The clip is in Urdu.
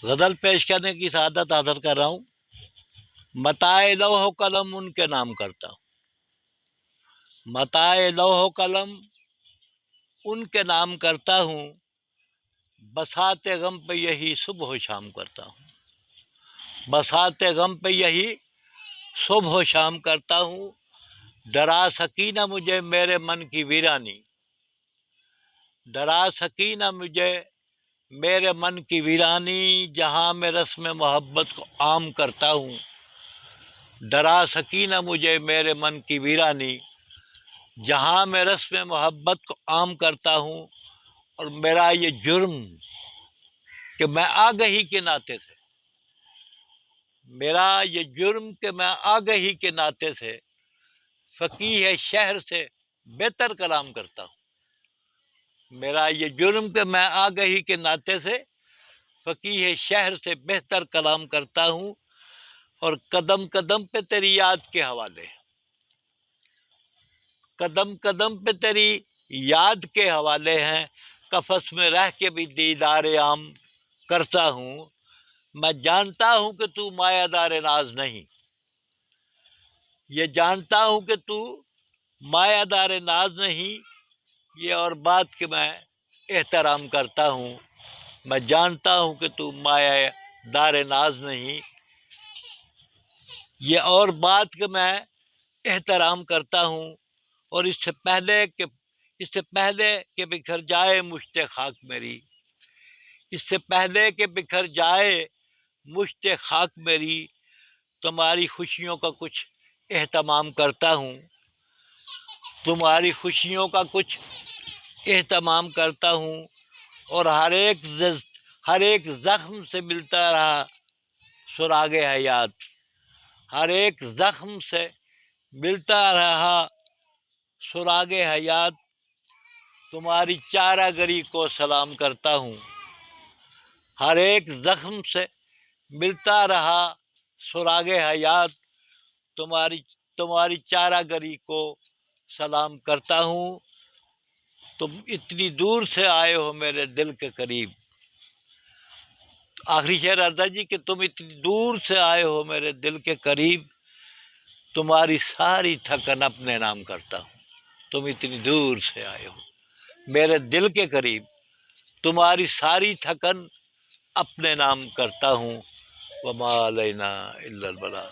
غزل پیش کرنے کی سعادت حاصل کر رہا ہوں۔ متاع لوح و قلم ان کے نام کرتا ہوں، متاع لوح و قلم ان کے نام کرتا ہوں، بساط غم پہ یہی صبح و شام کرتا ہوں، بساط غم پہ یہی صبح و شام کرتا ہوں۔ ڈرا سکی نہ مجھے میرے من کی ویرانی، ڈرا سکی نہ مجھے میرے من کی ویرانی، جہاں میں رسم محبت کو عام کرتا ہوں۔ ڈرا سکی نہ مجھے میرے من کی ویرانی، جہاں میں رسم محبت کو عام کرتا ہوں۔ اور میرا یہ جرم کہ میں آگہی کے ناطے سے، میرا یہ جرم کہ میں آگہی کے ناطے سے فقیہ شہر سے بہتر کلام کرتا ہوں، میرا یہ جرم کہ میں آگہی کے ناطے سے فقیہ شہر سے بہتر کلام کرتا ہوں۔ اور قدم قدم پہ تیری یاد کے حوالے، قدم قدم پہ تیری یاد کے حوالے ہیں، قفس میں رہ کے بھی دیدار عام کرتا ہوں۔ میں جانتا ہوں کہ تو مایہ دار ناز نہیں، یہ جانتا ہوں کہ تو مایہ دار ناز نہیں، یہ اور بات کہ میں احترام کرتا ہوں۔ میں جانتا ہوں کہ تو مایہ دار ناز نہیں، یہ اور بات کہ میں احترام کرتا ہوں۔ اور اس سے پہلے کہ بکھر جائے مشت خاک میری، اس سے پہلے کہ بکھر جائے مشت خاک میری، تمہاری خوشیوں کا کچھ اہتمام کرتا ہوں، تمہاری خوشیوں کا کچھ اہتمام کرتا ہوں۔ اور ہر ایک زخم سے ملتا رہا سراغ حیات، ہر ایک زخم سے ملتا رہا سراغ حیات، تمہاری چارہ گری کو سلام کرتا ہوں۔ ہر ایک زخم سے ملتا رہا سراغ حیات، تمہاری چارہ گری کو سلام کرتا ہوں۔ تم اتنی دور سے آئے ہو میرے دل کے قریب، آخری شعر آتا جی کہ تم اتنی دور سے آئے ہو میرے دل کے قریب، تمہاری ساری تھکن اپنے نام کرتا ہوں۔ تم اتنی دور سے آئے ہو میرے دل کے قریب، تمہاری ساری تھکن اپنے نام کرتا ہوں۔ وما علینا الا البلاغ۔